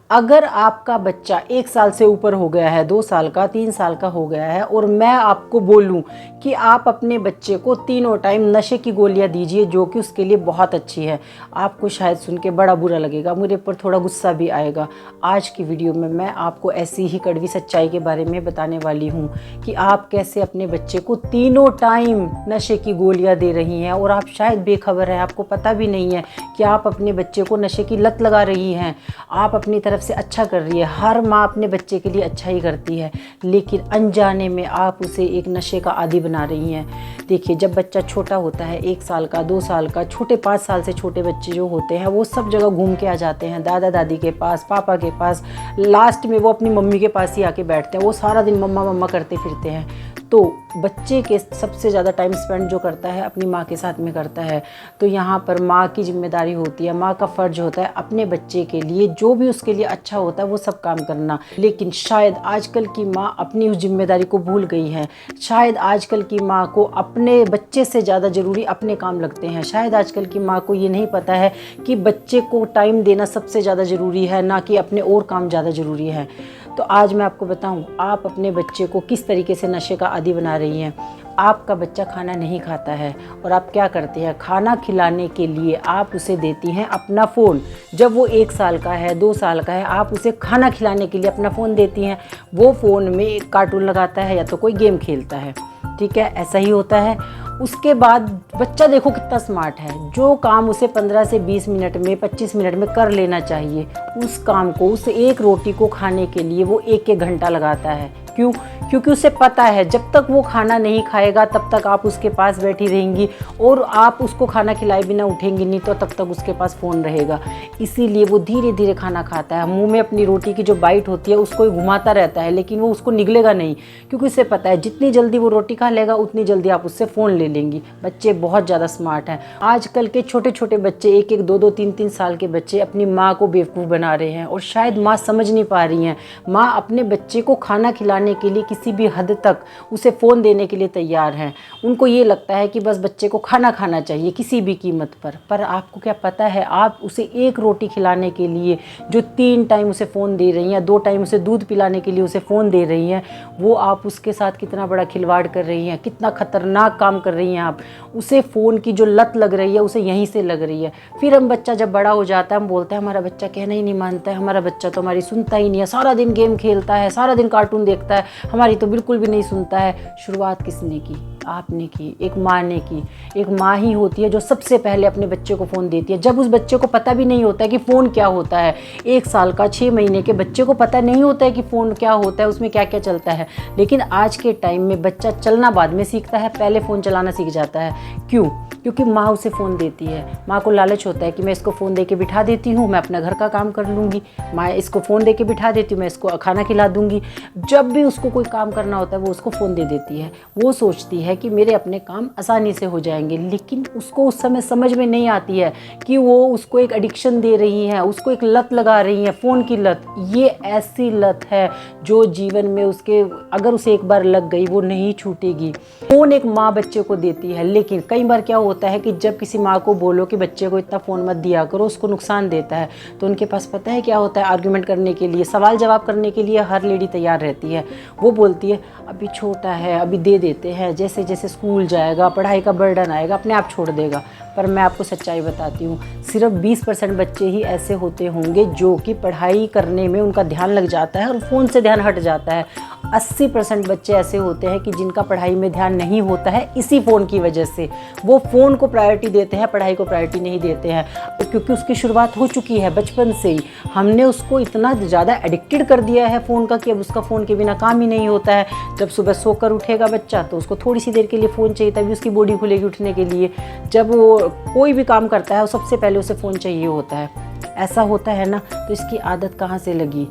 अगर आपका बच्चा 1 साल से ऊपर हो गया है, 2 साल का, 3 साल का हो गया है और मैं आपको बोलूं कि आप अपने बच्चे को तीनों टाइम नशे की गोलियां दीजिए जो कि उसके लिए बहुत अच्छी है, आपको शायद सुन के बड़ा बुरा लगेगा, मेरे ऊपर थोड़ा गुस्सा भी आएगा। आज की वीडियो में मैं आपको ऐसी ही कड़वी सच्चाई के बारे में बताने वाली हूँ कि आप कैसे अपने बच्चे को तीनों टाइम नशे की गोलियाँ दे रही हैं और आप शायद बेखबर हैं, आपको पता भी नहीं है कि आप अपने बच्चे को नशे की लत लगा रही हैं। आप अपनी तरफ से अच्छा कर रही है, हर माँ अपने बच्चे के लिए अच्छा ही करती है, लेकिन अनजाने में आप उसे एक नशे का आदी बना रही हैं। देखिए, जब बच्चा छोटा होता है, 1 साल का, 2 साल का, छोटे 5 साल से छोटे बच्चे जो होते हैं वो सब जगह घूम के आ जाते हैं, दादा दादी के पास, पापा के पास, लास्ट में वो अपनी मम्मी के पास ही आके बैठते हैं। वो सारा दिन मम्मा मम्मा करते फिरते हैं। तो बच्चे के सबसे ज़्यादा टाइम स्पेंड जो करता है अपनी माँ के साथ में करता है। तो यहाँ पर माँ की जिम्मेदारी होती है, माँ का फ़र्ज होता है अपने बच्चे के लिए जो भी उसके लिए अच्छा होता है वो सब काम करना। लेकिन शायद आजकल की माँ अपनी उस जिम्मेदारी को भूल गई है। शायद आजकल की माँ को अपने बच्चे से ज़्यादा ज़रूरी अपने काम लगते हैं। शायद आजकल की माँ को ये नहीं पता है कि बच्चे को टाइम देना सबसे ज़्यादा ज़रूरी है, ना कि अपने और काम ज़्यादा ज़रूरी है। तो आज मैं आपको बताऊं आप अपने बच्चे को किस तरीके से नशे का आदी बना रही हैं। आपका बच्चा खाना नहीं खाता है और आप क्या करते हैं, खाना खिलाने के लिए आप उसे देती हैं अपना फ़ोन। जब वो 1 साल का है, 2 साल का है, आप उसे खाना खिलाने के लिए अपना फ़ोन देती हैं। वो फ़ोन में एक कार्टून लगाता है या तो कोई गेम खेलता है, ठीक है, ऐसा ही होता है। उसके बाद बच्चा देखो कितना स्मार्ट है, जो काम उसे 15 से 20 मिनट में, 25 मिनट में कर लेना चाहिए, उस काम को, उस एक रोटी को खाने के लिए वो 1-1 घंटा लगाता है। क्यों? क्योंकि उसे पता है जब तक वो खाना नहीं खाएगा तब तक आप उसके पास बैठी रहेंगी और आप उसको खाना खिलाए बिना उठेंगी नहीं, तो तब तक उसके पास फ़ोन रहेगा। इसीलिए वो धीरे धीरे खाना खाता है, मुंह में अपनी रोटी की जो बाइट होती है उसको ही घुमाता रहता है, लेकिन वो उसको निगलेगा नहीं, क्योंकि उसे पता है जितनी जल्दी वो रोटी खा लेगा उतनी जल्दी आप उससे फ़ोन ले लेंगी। बच्चे बहुत ज़्यादा स्मार्ट हैं। आजकल के छोटे छोटे बच्चे, 1-1, 2-2, 3-3 साल के बच्चे अपनी माँ को बेवकूफ़ बना रहे हैं और शायद माँ समझ नहीं पा रही हैं। माँ अपने बच्चे को खाना खिलाने के लिए किसी भी हद तक उसे फ़ोन देने के लिए तैयार हैं। उनको ये लगता है कि बस बच्चे को खाना खाना चाहिए किसी भी कीमत पर आपको क्या पता है, आप उसे एक रोटी खिलाने के लिए जो 3 टाइम उसे फ़ोन दे रही हैं, 2 टाइम उसे दूध पिलाने के लिए उसे फ़ोन दे रही हैं, वो आप उसके साथ कितना बड़ा खिलवाड़ कर रही हैं, कितना ख़तरनाक काम कर रही हैं आप। उसे फ़ोन की जो लत लग रही है उसे यहीं से लग रही है। फिर हम बच्चा जब बड़ा हो जाता है हम बोलते हैं हमारा बच्चा कहना ही नहीं मानता है, हमारा बच्चा तो हमारी सुनता ही नहीं है, सारा दिन गेम खेलता है, सारा दिन कार्टून देखता है, हमारी तो बिल्कुल भी नहीं सुनता है। शुरुआत किसने की? आपने की, एक माँ ने की। एक माँ ही होती है जो सबसे पहले अपने बच्चे को फ़ोन देती है, जब उस बच्चे को पता भी नहीं होता है कि फ़ोन क्या होता है। 1 साल का, 6 महीने के बच्चे को पता नहीं होता है कि फ़ोन क्या होता है, उसमें क्या क्या चलता है। लेकिन आज के टाइम में बच्चा चलना बाद में सीखता है, पहले फ़ोन चलाना सीख जाता है। क्यों? क्योंकि माँ उसे फ़ोन देती है। माँ को लालच होता है कि मैं इसको फ़ोन दे के बिठा देती हूँ, मैं अपना घर का काम कर लूँगी, माँ इसको फ़ोन दे के बिठा देती हूँ, मैं इसको खाना खिला दूँगी। जब भी उसको कोई काम करना होता है वो उसको फ़ोन दे देती है। वो सोचती है कि मेरे अपने काम आसानी से हो जाएंगे, लेकिन उसको उस समय समझ में नहीं आती है कि वो उसको एक एडिक्शन दे रही हैं, उसको एक लत लगा रही हैं, फ़ोन की लत। ये ऐसी लत है जो जीवन में उसके, अगर उसे एक बार लग गई वो नहीं छूटेगी। फ़ोन एक माँ बच्चे को देती है, लेकिन कई बार क्या होता है कि जब किसी माँ को बोलो कि बच्चे को इतना फ़ोन मत दिया करो, उसको नुकसान देता है, तो उनके पास पता है क्या होता है, आर्ग्यूमेंट करने के लिए, सवाल जवाब करने के लिए हर लेडी तैयार रहती है। वो बोलती है अभी छोटा है, अभी दे देते हैं, जैसे जैसे स्कूल जाएगा, पढ़ाई का बर्डन आएगा, अपने आप छोड़ देगा। पर मैं आपको सच्चाई बताती हूँ, सिर्फ 20% बच्चे ही ऐसे होते होंगे जो कि पढ़ाई करने में उनका ध्यान लग जाता है और फ़ोन से ध्यान हट जाता है। 80% बच्चे ऐसे होते हैं कि जिनका पढ़ाई में ध्यान नहीं होता है इसी फ़ोन की वजह से। वो फ़ोन को प्रायोरिटी देते हैं, पढ़ाई को प्रायोरिटी नहीं देते हैं, क्योंकि उसकी शुरुआत हो चुकी है बचपन से ही। हमने उसको इतना ज़्यादा एडिक्टेड कर दिया है फ़ोन का कि अब उसका फ़ोन के बिना काम ही नहीं होता है। जब सुबह सोकर उठेगा बच्चा तो उसको थोड़ी सी देर के लिए फ़ोन चाहिए, तभी उसकी बॉडी खुलेगी उठने के लिए। जब वो कोई भी काम करता है सबसे पहले उसे फ़ोन चाहिए होता है। ऐसा होता है ना, तो इसकी आदत कहाँ से लगी?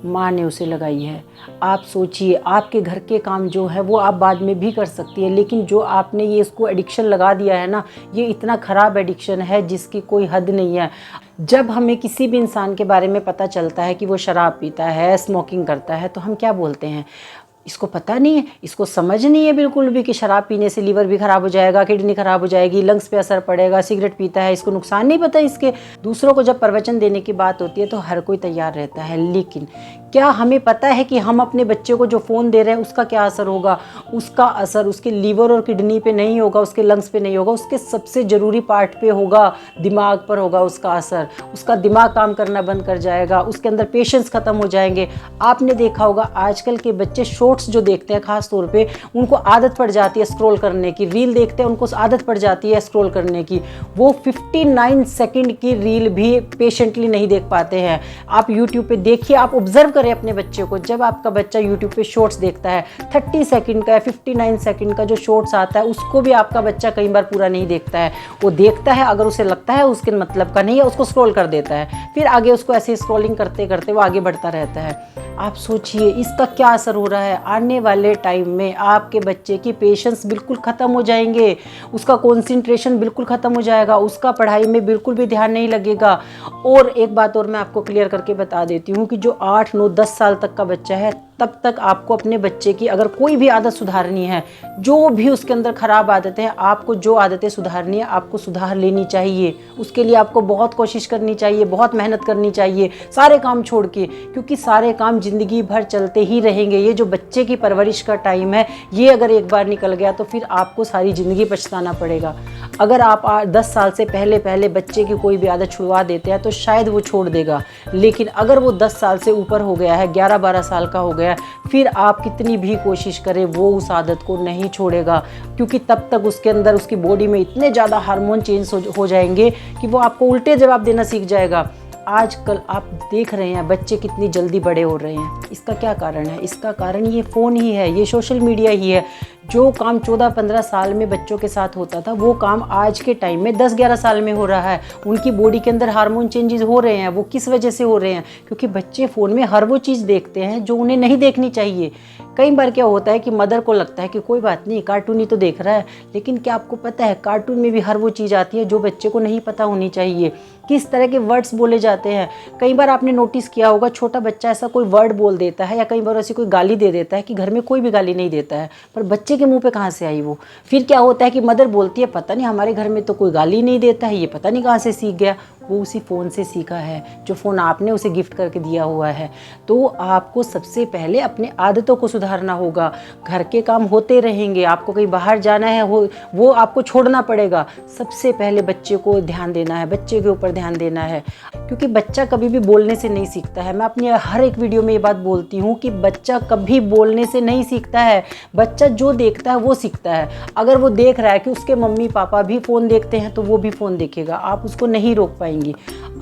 माँ ने उसे लगाई है। आप सोचिए, आपके घर के काम जो है वो आप बाद में भी कर सकती है, लेकिन जो आपने ये इसको एडिक्शन लगा दिया है ना, ये इतना ख़राब एडिक्शन है जिसकी कोई हद नहीं है। जब हमें किसी भी इंसान के बारे में पता चलता है कि वो शराब पीता है, स्मोकिंग करता है, तो हम क्या बोलते हैं? इसको पता नहीं है, इसको समझ नहीं है बिल्कुल भी कि शराब पीने से लीवर भी ख़राब हो जाएगा, किडनी ख़राब हो जाएगी, लंग्स पे असर पड़ेगा, सिगरेट पीता है इसको नुकसान नहीं पता इसके। दूसरों को जब प्रवचन देने की बात होती है तो हर कोई तैयार रहता है, लेकिन क्या हमें पता है कि हम अपने बच्चे को जो फ़ोन दे रहे हैं उसका क्या असर होगा? उसका असर उसके लीवर और किडनी पे नहीं होगा, उसके लंग्स पे नहीं होगा, उसके सबसे ज़रूरी पार्ट पे होगा, दिमाग पर होगा उसका असर। उसका दिमाग काम करना बंद कर जाएगा, उसके अंदर पेशेंस ख़त्म हो जाएंगे। आपने देखा होगा आजकल के बच्चे शॉर्ट्स जो देखते हैं ख़ास तौर पे, उनको आदत पड़ जाती है स्क्रॉल करने की। रील देखते हैं उनको आदत पड़ जाती है स्क्रॉल करने की। वो 59 सेकंड की रील भी पेशेंटली नहीं देख पाते हैं। आप यूट्यूब पे देखिए, आप ऑब्जर्व करें अपने बच्चे को। जब आपका बच्चा यूट्यूब पे शॉर्ट्स देखता है, 30 सेकंड का 59 सेकंड का जो शॉर्ट्स आता है उसको भी आपका बच्चा कई बार पूरा नहीं देखता है। वो देखता है, अगर उसे लगता है उसके मतलब का नहीं है, उसको स्क्रॉल कर देता है। फिर आगे उसको ऐसे स्क्रॉलिंग करते करते वो आगे बढ़ता रहता है। आप सोचिए इसका क्या असर हो रहा है। आने वाले टाइम में आपके बच्चे की पेशेंस बिल्कुल ख़त्म हो जाएंगे, उसका कंसंट्रेशन बिल्कुल ख़त्म हो जाएगा, उसका पढ़ाई में बिल्कुल भी ध्यान नहीं लगेगा। और एक बात और मैं आपको क्लियर करके बता देती हूँ कि जो 8, 9, 10 साल तक का बच्चा है, तब तक आपको अपने बच्चे की अगर कोई भी आदत सुधारनी है, जो भी उसके अंदर ख़राब आदतें हैं, आपको जो आदतें सुधारनी है आपको सुधार लेनी चाहिए। उसके लिए आपको बहुत कोशिश करनी चाहिए, बहुत मेहनत करनी चाहिए, सारे काम छोड़ के, क्योंकि सारे काम ज़िंदगी भर चलते ही रहेंगे। ये जो बच्चे की परवरिश का टाइम है, ये अगर एक बार निकल गया तो फिर आपको सारी ज़िंदगी पछताना पड़ेगा। अगर आप 10 साल से पहले पहले बच्चे की कोई भी आदत छुड़वा देते हैं तो शायद वो छोड़ देगा, लेकिन अगर वो 10 साल से ऊपर हो गया है, 11-12 साल का हो गया, फिर आप कितनी भी कोशिश करें वो उस आदत को नहीं छोड़ेगा, क्योंकि तब तक उसके अंदर उसकी बॉडी में इतने ज़्यादा हार्मोन चेंज हो जाएंगे कि वो आपको उल्टे जवाब देना सीख जाएगा। आजकल आप देख रहे हैं बच्चे कितनी जल्दी बड़े हो रहे हैं। इसका क्या कारण है? इसका कारण ये फ़ोन ही है, ये सोशल मीडिया ही है। जो काम 14-15 साल में बच्चों के साथ होता था, वो काम आज के टाइम में 10-11 साल में हो रहा है। उनकी बॉडी के अंदर हार्मोन चेंजेस हो रहे हैं। वो किस वजह से हो रहे हैं? क्योंकि बच्चे फ़ोन में हर वो चीज़ देखते हैं जो उन्हें नहीं देखनी चाहिए। कई बार क्या होता है कि मदर को लगता है कि कोई बात नहीं, कार्टून ही तो देख रहा है, लेकिन क्या आपको पता है कार्टून में भी हर वो चीज़ आती है जो बच्चे को नहीं पता होनी चाहिए। किस तरह के वर्ड्स बोले जाते हैं। कई बार आपने नोटिस किया होगा, छोटा बच्चा ऐसा कोई वर्ड बोल देता है या कई बार ऐसी कोई गाली दे देता है कि घर में कोई भी गाली नहीं देता है, पर बच्चे के मुंह पे कहाँ से आई वो। फिर क्या होता है कि मदर बोलती है पता नहीं हमारे घर में तो कोई गाली नहीं देता है, ये पता नहीं कहाँ से सीख गया। वो उसी फ़ोन से सीखा है, जो फ़ोन आपने उसे गिफ्ट करके दिया हुआ है। तो आपको सबसे पहले अपने आदतों को सुधारना होगा। घर के काम होते रहेंगे, आपको कहीं बाहर जाना है वो आपको छोड़ना पड़ेगा। सबसे पहले बच्चे को ध्यान देना है, बच्चे के ऊपर ध्यान देना है, क्योंकि बच्चा कभी भी बोलने से नहीं सीखता है। मैं अपनी हर एक वीडियो में ये बात बोलती हूँ कि बच्चा कभी बोलने से नहीं सीखता है। बच्चा जो देखता है वो सीखता है। अगर वो देख रहा है कि उसके मम्मी पापा भी फ़ोन देखते हैं तो वो भी फ़ोन देखेगा, आप उसको नहीं रोक पाएंगे।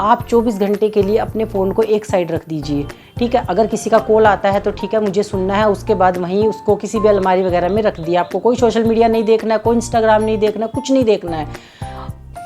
आप 24 घंटे के लिए अपने फ़ोन को एक साइड रख दीजिए, ठीक है। अगर किसी का कॉल आता है तो ठीक है, मुझे सुनना है, उसके बाद वहीं उसको किसी भी अलमारी वगैरह में रख दिया। आपको कोई सोशल मीडिया नहीं देखना है, कोई इंस्टाग्राम नहीं देखना, कुछ नहीं देखना है।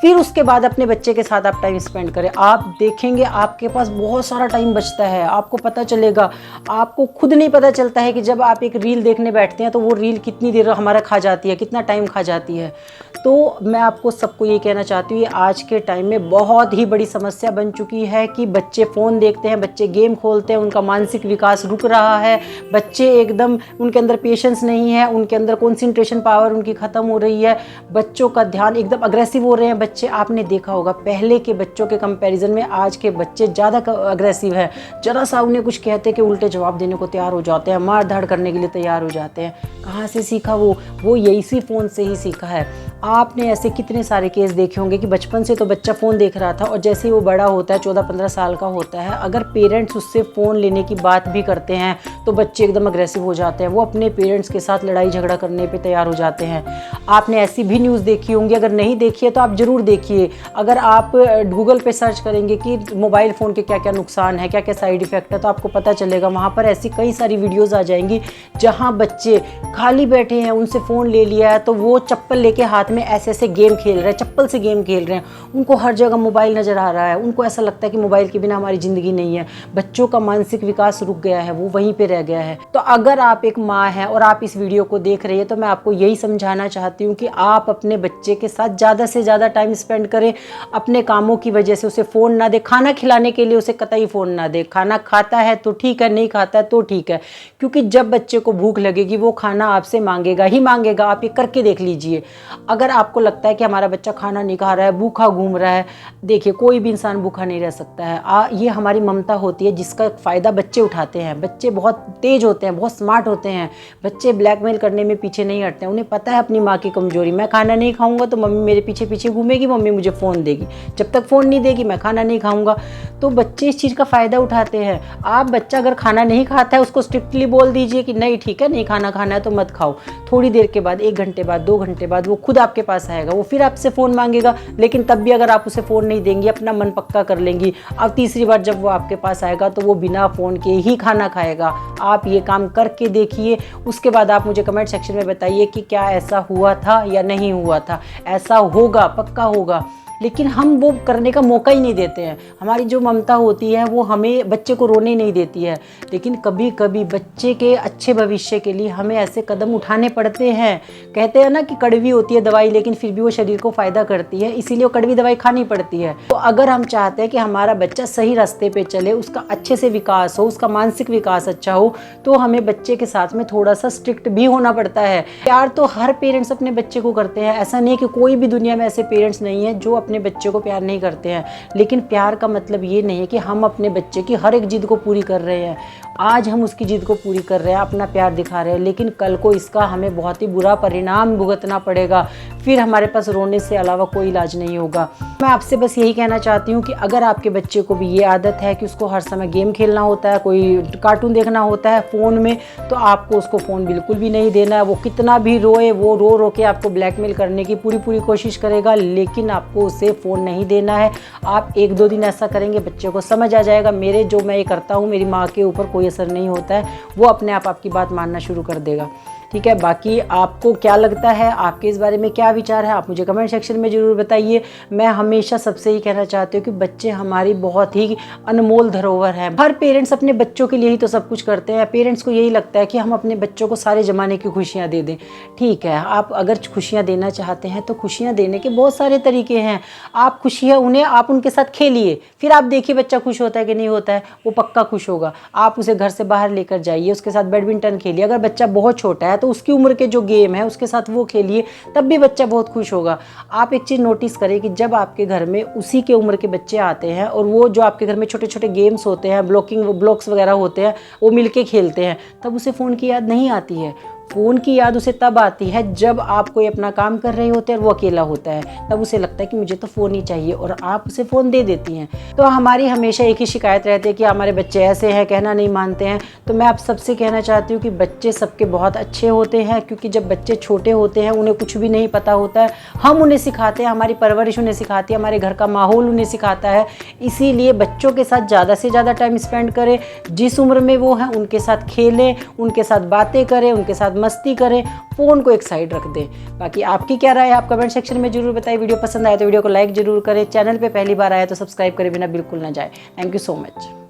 फिर उसके बाद अपने बच्चे के साथ आप टाइम स्पेंड करें। आप देखेंगे आपके पास बहुत सारा टाइम बचता है। आपको पता चलेगा, आपको खुद नहीं पता चलता है कि जब आप एक रील देखने बैठते हैं तो वो रील कितनी देर हमारा खा जाती है, कितना टाइम खा जाती है। तो मैं आपको सबको ये कहना चाहती हूँ, ये आज के टाइम में बहुत ही बड़ी समस्या बन चुकी है कि बच्चे फ़ोन देखते हैं, बच्चे गेम खोलते हैं, उनका मानसिक विकास रुक रहा है। बच्चे एकदम, उनके अंदर पेशेंस नहीं है, उनके अंदर कंसंट्रेशन पावर उनकी ख़त्म हो रही है। बच्चों का ध्यान एकदम अग्रेसिव हो रहे हैं बच्चे। आपने देखा होगा पहले के बच्चों के कंपैरिजन में आज के बच्चे ज़्यादा अग्रेसिव है। जरा सा उन्हें कुछ कहते कि उल्टे जवाब देने को तैयार हो जाते हैं, मार धाड़ करने के लिए तैयार हो जाते हैं। कहाँ से सीखा वो यही सी फ़ोन से ही सीखा है। आपने ऐसे कितने सारे केस देखे होंगे कि बचपन से तो बच्चा फ़ोन देख रहा था और जैसे ही वो बड़ा होता है, 14-15 साल का होता है, अगर पेरेंट्स उससे फ़ोन लेने की बात भी करते हैं तो बच्चे एकदम अग्रेसिव हो जाते हैं। वो अपने पेरेंट्स के साथ लड़ाई झगड़ा करने पे तैयार हो जाते हैं। आपने ऐसी भी न्यूज़ देखी होंगी, अगर नहीं देखी है तो आप ज़रूर देखिए। अगर आप गूगल पे सर्च करेंगे कि मोबाइल फ़ोन के क्या क्या नुकसान है, क्या क्या साइड इफ़ेक्ट है, तो आपको पता चलेगा। वहाँ पर ऐसी कई सारी वीडियोज़ आ जाएंगी जहाँ बच्चे खाली बैठे हैं, उनसे फ़ोन ले लिया है तो वो चप्पल लेके हाथ में ऐसे ऐसे गेम खेल रहे हैं, चप्पल से गेम खेल रहे हैं, उनको हर जगह मोबाइल नज़र आ रहा है, उनको ऐसा लगता है कि मोबाइल के बिना हमारी ज़िंदगी नहीं है। बच्चों का मानसिक विकास रुक गया है, वो वहीं पे रह गया है। तो अगर आप एक माँ हैं और आप इस वीडियो को देख रही है तो मैं आपको यही समझाना चाहती हूँ कि आप अपने बच्चे के साथ ज़्यादा से ज़्यादा टाइम स्पेंड करें। अपने कामों की वजह से उसे फ़ोन ना दे, खाना खिलाने के लिए उसे कतई फ़ोन ना दे। खाना खाता है तो ठीक है, नहीं खाता है तो ठीक है, क्योंकि जब बच्चे को भूख लगेगी वो खाना आपसे मांगेगा ही मांगेगा। आप ये करके देख लीजिए। अगर आपको लगता है कि हमारा बच्चा खाना नहीं खा रहा है, भूखा घूम रहा है, देखिए कोई भी इंसान भूखा नहीं रह सकता है। ये हमारी ममता होती है जिसका फ़ायदा बच्चे उठाते हैं। बच्चे बहुत तेज होते हैं, बहुत स्मार्ट होते हैं। बच्चे ब्लैकमेल करने में पीछे नहीं हटते हैं। उन्हें पता है अपनी माँ की कमजोरी। मैं खाना नहीं खाऊंगा तो मम्मी मेरे पीछे पीछे घूमेगी, मम्मी मुझे फ़ोन देगी, जब तक फ़ोन नहीं देगी मैं खाना नहीं खाऊंगा। तो बच्चे इस चीज़ का फ़ायदा उठाते हैं। आप बच्चा अगर खाना नहीं खाता है उसको स्ट्रिक्टली बोल दीजिए कि नहीं ठीक है, नहीं खाना खाना है तो मत खाओ। थोड़ी देर के बाद, 1 घंटे बाद, 2 घंटे बाद वो खुद आपके पास आएगा, वो फिर आपसे फ़ोन मांगेगा। लेकिन तब भी अगर आप उसे फ़ोन नहीं देंगी, अपना मन पक्का कर लेंगी, अब तीसरी बार जब वो आपके पास आएगा तो वो बिना फ़ोन के ही खाना खाएगा। आप ये काम करके देखिए, उसके बाद आप मुझे कमेंट सेक्शन में बताइए कि क्या ऐसा हुआ था या नहीं हुआ था। ऐसा होगा, पक्का होगा, लेकिन हम वो करने का मौका ही नहीं देते हैं। हमारी जो ममता होती है वो हमें बच्चे को रोने नहीं देती है। लेकिन कभी कभी बच्चे के अच्छे भविष्य के लिए हमें ऐसे कदम उठाने पड़ते हैं। कहते हैं ना कि कड़वी होती है दवाई, लेकिन फिर भी वो शरीर को फ़ायदा करती है, इसीलिए वो कड़वी दवाई खानी पड़ती है। तो अगर हम चाहते हैं कि हमारा बच्चा सही रास्ते पर चले, उसका अच्छे से विकास हो, उसका मानसिक विकास अच्छा हो, तो हमें बच्चे के साथ में थोड़ा सा स्ट्रिक्ट भी होना पड़ता है। प्यार तो हर पेरेंट्स अपने बच्चे को करते हैं, ऐसा नहीं है कि कोई भी दुनिया में ऐसे पेरेंट्स नहीं है जो अपने बच्चे को प्यार नहीं करते हैं। लेकिन प्यार का मतलब ये नहीं है कि हम अपने बच्चे की हर एक जिद को पूरी कर रहे हैं। आज हम उसकी जिद को पूरी कर रहे हैं, अपना प्यार दिखा रहे हैं, लेकिन कल को इसका हमें बहुत ही बुरा परिणाम भुगतना पड़ेगा। फिर हमारे पास रोने से अलावा कोई इलाज नहीं होगा। मैं आपसे बस यही कहना चाहती हूँ कि अगर आपके बच्चे को भी ये आदत है कि उसको हर समय गेम खेलना होता है, कोई कार्टून देखना होता है फ़ोन में, तो आपको उसको फ़ोन बिल्कुल भी नहीं देना है। वो कितना भी रोए, वो रो रो के आपको ब्लैकमेल करने की पूरी कोशिश करेगा, लेकिन आपको उसे फ़ोन नहीं देना है। आप 1-2 दिन ऐसा करेंगे, बच्चे को समझ आ जाएगा मेरे जो मैं ये करता हूँ मेरी माँ के ऊपर कोई असर नहीं होता है। वो अपने आप आपकी बात मानना शुरू कर देगा। ठीक है, बाकी आपको क्या लगता है, आपके इस बारे में क्या विचार है, आप मुझे कमेंट सेक्शन में ज़रूर बताइए। मैं हमेशा सबसे ही कहना चाहती हूँ कि बच्चे हमारी बहुत ही अनमोल धरोहर है। हर पेरेंट्स अपने बच्चों के लिए ही तो सब कुछ करते हैं। पेरेंट्स को यही लगता है कि हम अपने बच्चों को सारे ज़माने की खुशियाँ दे दें। ठीक है, आप अगर खुशियाँ देना चाहते हैं तो खुशियाँ देने के बहुत सारे तरीके हैं। आप खुशियाँ उन्हें, आप उनके साथ खेलिए, फिर आप देखिए बच्चा खुश होता है कि नहीं होता है। वो पक्का खुश होगा। आप उसे घर से बाहर लेकर जाइए, उसके साथ बैडमिंटन खेलिए। अगर बच्चा बहुत छोटा है तो उसकी उम्र के जो गेम है उसके साथ वो खेलिए, तब भी बच्चा बहुत खुश होगा। आप एक चीज़ नोटिस करें कि जब आपके घर में उसी के उम्र के बच्चे आते हैं और वो जो आपके घर में छोटे छोटे गेम्स होते हैं, ब्लॉक्स वगैरह होते हैं, वो मिलके खेलते हैं, तब उसे फ़ोन की याद नहीं आती है। फ़ोन की याद उसे तब आती है जब आप कोई अपना काम कर रहे होते हैं और वो अकेला होता है, तब उसे लगता है कि मुझे तो फ़ोन ही चाहिए, और आप उसे फ़ोन दे देती हैं। तो हमारी हमेशा एक ही शिकायत रहती है कि हमारे बच्चे ऐसे हैं, कहना नहीं मानते हैं। तो मैं आप सबसे कहना चाहती हूँ कि बच्चे सबके बहुत अच्छे होते हैं, क्योंकि जब बच्चे छोटे होते हैं उन्हें कुछ भी नहीं पता होता है। हम उन्हें सिखाते हैं, हमारी परवरिश उन्हें सिखाती है, हमारे घर का माहौल उन्हें सिखाता है। इसीलिए बच्चों के साथ ज़्यादा से ज़्यादा टाइम स्पेंड करें। जिस उम्र में वो हैं उनके साथ खेलें, उनके साथ बातें करें, उनके साथ मस्ती करें, फ़ोन को एक साइड रख दें। बाकी आपकी क्या राय है आप कमेंट सेक्शन में जरूर बताइए। वीडियो पसंद आए तो वीडियो को लाइक जरूर करें। चैनल पे पहली बार आए तो सब्सक्राइब करे बिना बिल्कुल ना जाए। Thank you so much.